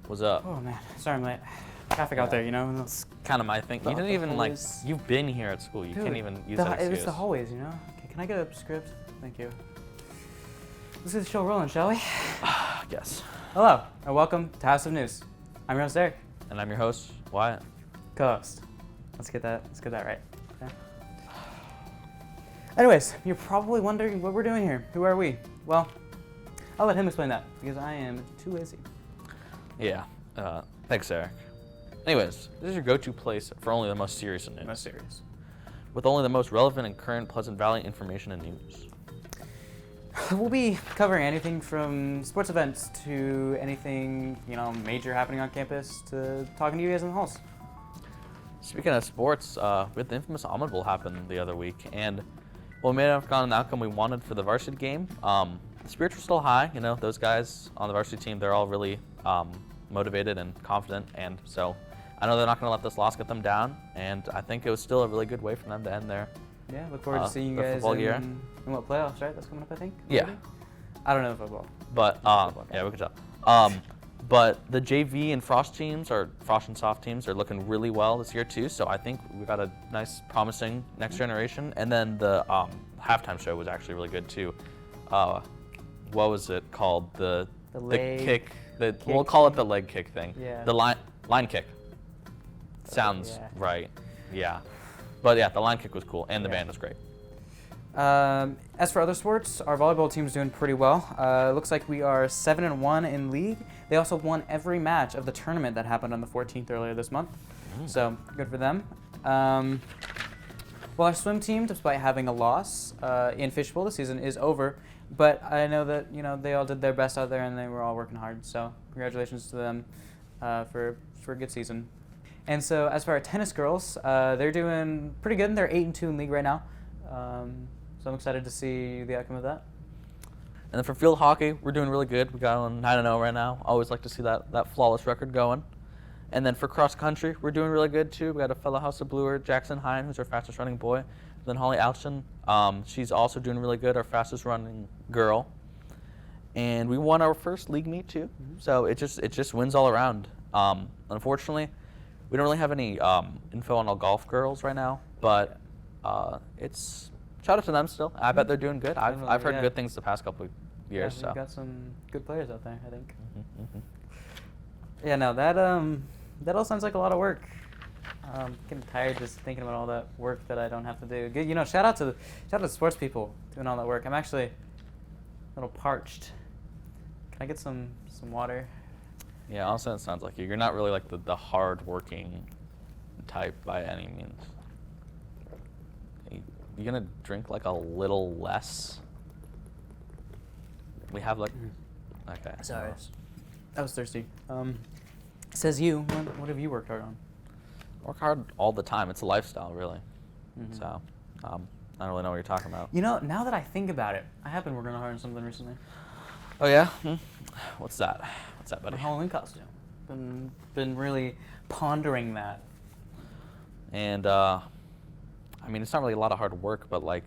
What's up? Oh man, sorry I'm late. Traffic out there, you know. It's kind of my thing. You didn't even you've been here at school. You can't even use that excuse. It's the hallways, you know. Okay, can I get a script? Thank you. Let's get the show rolling, shall we? Yes. Hello, and welcome to House of News. I'm your host, Eric. And I'm your host, Wyatt. Co-host. Let's get that right. Okay. Anyways, you're probably wondering what we're doing here. Who are we? Well, I'll let him explain that because I am too lazy. Yeah. Thanks, Eric. Anyways, this is your go-to place for only the most serious news. Most serious. With only the most relevant and current Pleasant Valley information and news. We'll be covering anything from sports events to anything, major happening on campus to talking to you guys in the halls. Speaking of sports, we had the infamous Almond Bowl happen the other week, and while we may not have gotten the outcome we wanted for the varsity game, the spirits were still high. You know, those guys on the varsity team, they're all really motivated and confident, and so I know they're not going to let this loss get them down, and I think it was still a really good way for them to end their Yeah, look forward to seeing you guys in what, playoffs, right? That's coming up, I think? Yeah. Maybe? I don't know football. But, yeah, we could tell. But the JV and Frost teams, or Frost and Soft teams, are looking really well this year too. So I think we got a nice, promising next generation. And then the halftime show was actually really good too. What was it called? The kick. We'll call it the leg kick thing. Yeah. The line kick. Sounds right. Yeah. But yeah, the line kick was cool, and the band was great. As for other sports, our volleyball team's doing pretty well. It looks like we are 7-1 in league. They also won every match of the tournament that happened on the 14th earlier this month. So good for them. Well, our swim team, despite having a loss in fishbowl, the season is over. But I know that they all did their best out there and they were all working hard. So congratulations to them for a good season. And so as for our tennis girls, they're doing pretty good. They're 8-2 in league right now. So I'm excited to see the outcome of that. And then for field hockey, we're doing really good. We got on 9-0 right now. Always like to see that flawless record going. And then for cross country, we're doing really good too. We got a fellow House of Bluer, Jackson Hine, who's our fastest running boy. Then Holly Alchin, she's also doing really good, our fastest running girl. And we won our first league meet too. So it just wins all around. Unfortunately, we don't really have any info on all golf girls right now, but it's shout out to them still. I bet they're doing good. I've heard good things the past couple of years. Yeah, we've got some good players out there, I think. Mm-hmm. Yeah, no, that all sounds like a lot of work. I'm getting tired just thinking about all that work that I don't have to do. Good, shout out to the sports people doing all that work. I'm actually a little parched. Can I get some water? Yeah, also it sounds like you're not really like the hard-working type by any means. You gonna drink like a little less? We have like, okay. Sorry, I was thirsty. Says you. What have you worked hard on? Work hard all the time. It's a lifestyle, really. So, I don't really know what you're talking about. Now that I think about it, I have been working hard on something recently. Oh yeah? What's that? What's that, buddy? A Halloween costume. Been really pondering that. And I mean, it's not really a lot of hard work, but like,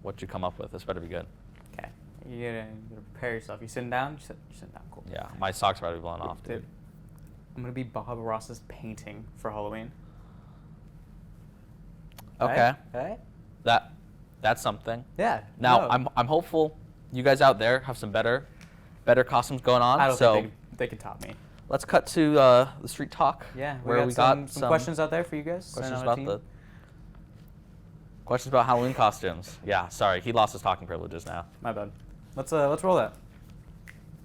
what you come up with, this better be good. Okay, you gotta prepare yourself. You sitting down? You're sitting down. Cool. Yeah, my socks are about to be blown off, dude. I'm gonna be Bob Ross's painting for Halloween. Okay. Right? That's something. Yeah. Now I'm hopeful you guys out there have some better costumes going on. I don't think they can top me. Let's cut to the street talk. Yeah, where we got some questions out there for you guys. Questions about Halloween costumes. Yeah, sorry, he lost his talking privileges now. My bad. Let's roll that.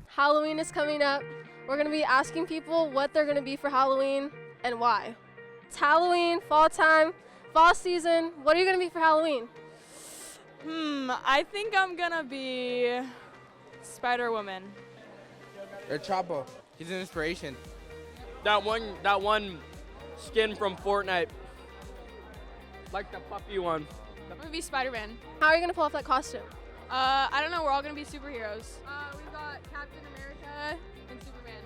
Halloween is coming up. We're gonna be asking people what they're gonna be for Halloween and why. It's Halloween, fall time, fall season. What are you gonna be for Halloween? I think I'm gonna be Spider-Woman. Or Chapo. He's an inspiration. That one skin from Fortnite. Like the puppy one. I'm gonna be Spider-Man. How are you gonna pull off that costume? I don't know. We're all gonna be superheroes. We've got Captain America and Superman.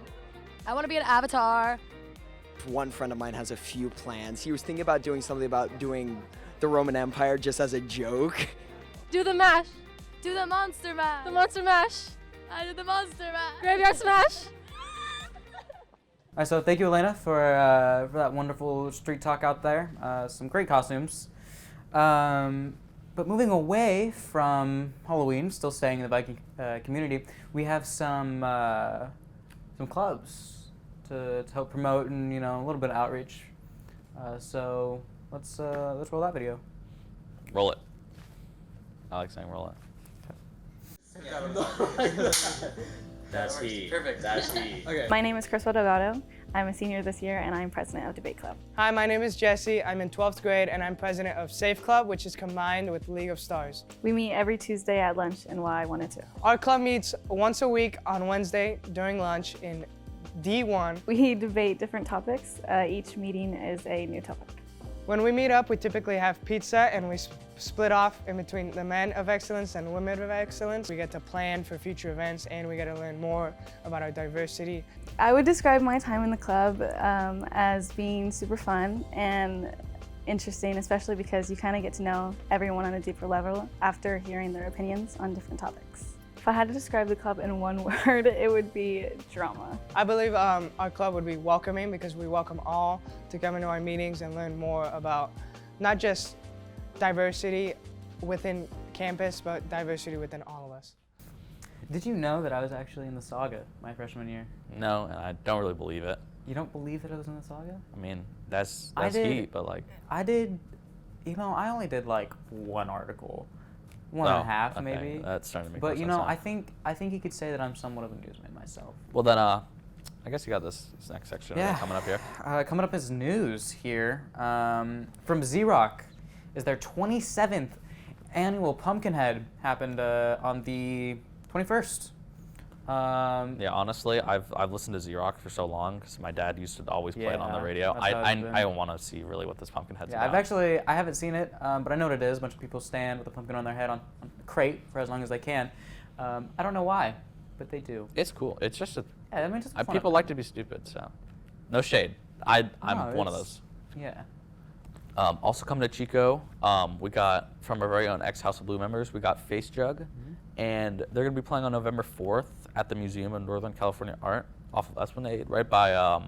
I want to be an Avatar. One friend of mine has a few plans. He was thinking about doing something about doing the Roman Empire just as a joke. Do the mash. Do the monster mash. The monster mash. I did the monster mash. Graveyard smash. right, so thank you, Elena, for that wonderful street talk out there. Some great costumes. But moving away from Halloween, still staying in the Viking community, we have some clubs to help promote and a little bit of outreach. So let's roll that video. Roll it. I like saying roll it. That's he. Perfect. That's he. Okay. My name is Crystal Delgado. I'm a senior this year and I'm president of Debate Club. Hi, my name is Jesse. I'm in 12th grade and I'm president of Safe Club, which is combined with League of Stars. We meet every Tuesday at lunch in Y102. Our club meets once a week on Wednesday during lunch in D1. We debate different topics. Each meeting is a new topic. When we meet up, we typically have pizza and we split off in between the men of excellence and women of excellence. We get to plan for future events and we get to learn more about our diversity. I would describe my time in the club as being super fun and interesting, especially because you kind of get to know everyone on a deeper level after hearing their opinions on different topics. If I had to describe the club in one word, it would be drama. I believe our club would be welcoming because we welcome all to come into our meetings and learn more about not just diversity within campus, but diversity within all of us. Did you know that I was actually in the Saga my freshman year? No, and I don't really believe it. You don't believe that I was in the Saga? I mean, that's I did. heat, but like. I did, I only did like one article. One and a half, okay. maybe. That's starting to make But more sense now. I think you could say that I'm somewhat of a newsman myself. Well then, I guess you got this next section coming up here. Coming up is news here from Z-Rock. Is their 27th annual Pumpkinhead happened on the 21st. Yeah, honestly, I've listened to Z-Rock for so long because my dad used to always play it on the radio. I want to see really what this Pumpkinhead's about. I haven't seen it, but I know what it is. A bunch of people stand with a pumpkin on their head on a crate for as long as they can. I don't know why, but they do. It's cool. It's just people like to be stupid, so no shade. I'm one of those. Yeah. Also coming to Chico, we got from our very own ex-House of Blue members, we got Face Jug, and they're going to be playing on November 4th at the Museum of Northern California Art off of Esplanade, right by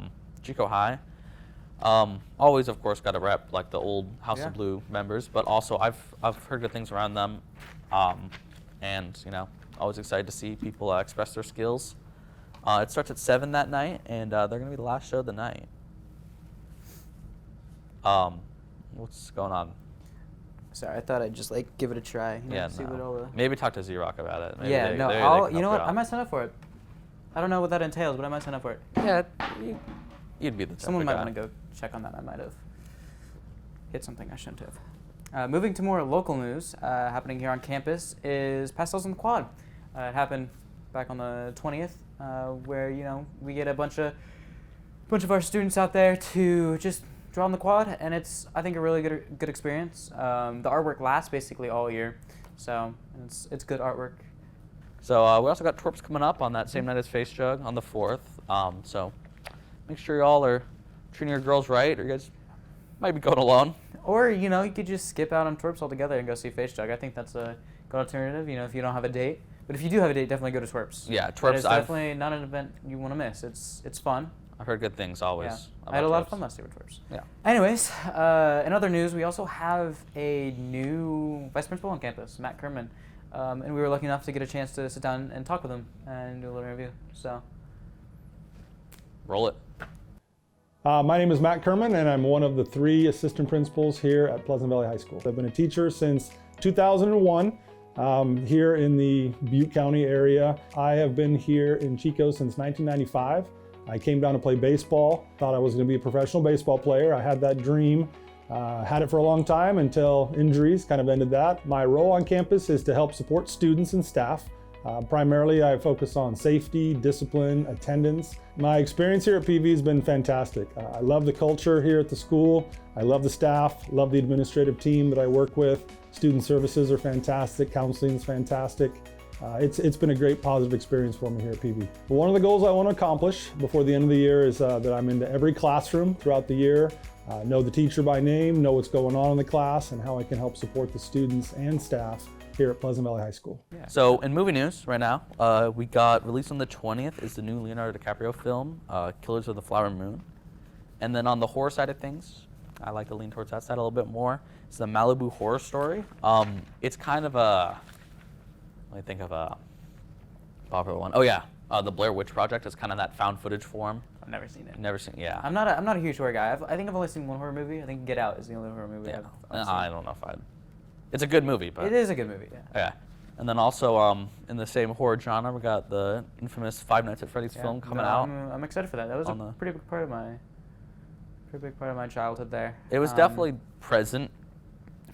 Chico High. Always, of course, got to rep like the old House of Blue members, but also I've heard good things around them, and always excited to see people express their skills. It starts at 7 that night, and they're going to be the last show of the night. What's going on? Sorry, I thought I'd just give it a try. See what all the... Maybe talk to Z-Rock about it. Maybe you know what? I might sign up for it. I don't know what that entails, but I might sign up for it. Yeah, you'd be the type Someone of might guy. want to go check on that. I might have hit something I shouldn't have. Moving to more local news, happening here on campus is Pastels on the Quad. It happened back on the 20th, where we get a bunch of our students out there to just draw on the quad, and it's, I think, a really good experience. The artwork lasts basically all year, so it's good artwork. So we also got twerps coming up on that same night as Face Jug on the 4th. So make sure y'all are treating your girls right, or you guys might be going alone. Or you could just skip out on twerps altogether and go see Face Jug. I think that's a good alternative. If you don't have a date, but if you do have a date, definitely go to twerps. Yeah, twerps. It's definitely not an event you want to miss. It's fun. I've heard good things always. Yeah. I had a lot of fun last year with twerps. Yeah. Anyways, in other news, we also have a new vice principal on campus, Matt Kerman, and we were lucky enough to get a chance to sit down and talk with him and do a little interview. So, roll it. My name is Matt Kerman, and I'm one of the 3 assistant principals here at Pleasant Valley High School. I've been a teacher since 2001 here in the Butte County area. I have been here in Chico since 1995. I came down to play baseball, thought I was going to be a professional baseball player. I had that dream, had it for a long time until injuries kind of ended that. My role on campus is to help support students and staff. Primarily, I focus on safety, discipline, attendance. My experience here at PV has been fantastic. I love the culture here at the school. I love the staff, love the administrative team that I work with. Student services are fantastic, counseling is fantastic. It's been a great positive experience for me here at PV. But one of the goals I want to accomplish before the end of the year is that I'm into every classroom throughout the year, know the teacher by name, know what's going on in the class, and how I can help support the students and staff here at Pleasant Valley High School. So in movie news right now, we got released on the 20th is the new Leonardo DiCaprio film, Killers of the Flower Moon. And then on the horror side of things, I like to lean towards that side a little bit more. It's the Malibu Horror Story. It's kind of a, let me think of a popular one. Oh yeah, the Blair Witch Project is kind of that found footage form. I've never seen it. Never seen, yeah. I'm not a huge horror guy. I think I've only seen one horror movie. I think Get Out is the only horror movie I've seen. I don't know if I'd. It's a good movie, but it is a good movie. Yeah. Yeah. And then also in the same horror genre, we got the infamous Five Nights at Freddy's film coming out. I'm excited for that. That was a pretty big part of my childhood there. It was definitely present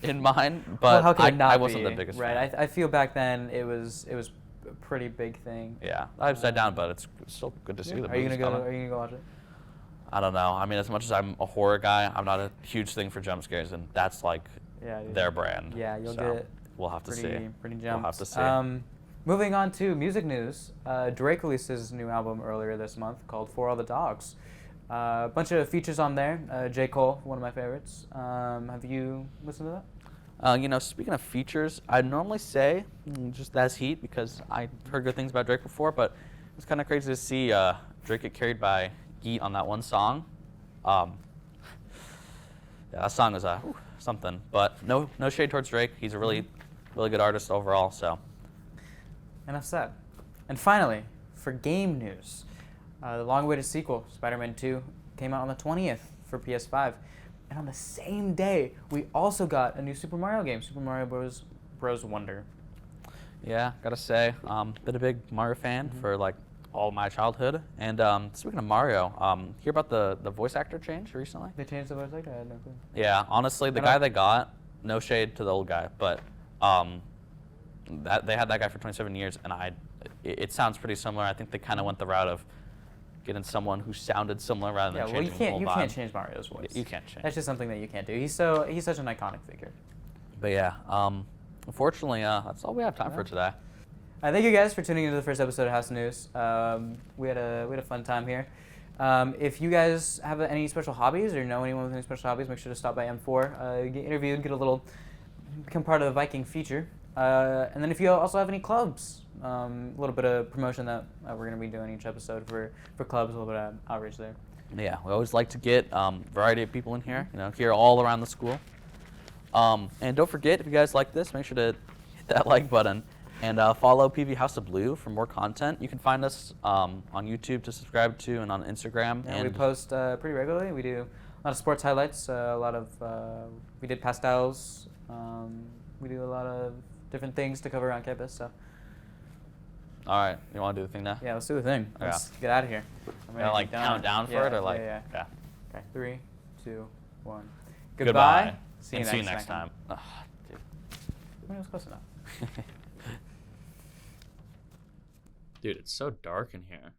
in mine, but how could it not I wasn't be? the biggest right. fan. I feel back then it was a pretty big thing. Yeah, upside down, but it's still good to see the Are you movies gonna coming. Are you gonna go watch it? I don't know. I mean, as much as I'm a horror guy, I'm not a huge thing for jump scares, and that's like their brand. Yeah, you'll so get. We'll have to see. Pretty jumped. We'll have to see. Moving on to music news, Drake released his new album earlier this month called For All the Dogs. A bunch of features on there. J. Cole, one of my favorites. Have you listened to that? Speaking of features, I'd normally say just that's heat because I heard good things about Drake before, but it's kind of crazy to see Drake get carried by Yeet on that one song. Yeah, that song is something, but no shade towards Drake. He's a really good artist overall. So enough said. And finally, for game news, the long-awaited sequel, Spider-Man 2, came out on the 20th for PS5. And on the same day, we also got a new Super Mario game, Super Mario Bros. Wonder. Yeah, gotta say, been a big Mario fan for like all my childhood. And speaking of Mario, hear about the voice actor change recently? They changed the voice actor? I had no clue. Yeah, honestly, the guy they got, no shade to the old guy, but they had that guy for 27 years, and it sounds pretty similar. I think they kind of went the route of getting someone who sounded similar rather than changing the whole vibe. You can't change Mario's voice. You can't change. That's just something that you can't do. He's such an iconic figure. But yeah, unfortunately, that's all we have time for today. Thank you guys for tuning into the first episode of House News. We had a fun time here. If you guys have any special hobbies or know anyone with any special hobbies, make sure to stop by M4, get interviewed, become part of the Viking feature. And then if you also have any clubs, a little bit of promotion that we're going to be doing each episode for clubs, a little bit of outreach there. Yeah, we always like to get variety of people in here, here all around the school. And don't forget, if you guys like this, make sure to hit that like button and follow PV House of Blue for more content. You can find us on YouTube to subscribe to and on Instagram. Yeah, we post pretty regularly. We do a lot of sports highlights, we did pastels. We do a lot of different things to cover on campus. So. All right, you want to do the thing now? Yeah, let's do the thing. Yeah. Let's get out of here. I'm gonna count down for it, or like yeah. Okay. 3, 2, 1. Goodbye. See you next time. Oh, dude. I mean, it was close enough. Dude, it's so dark in here.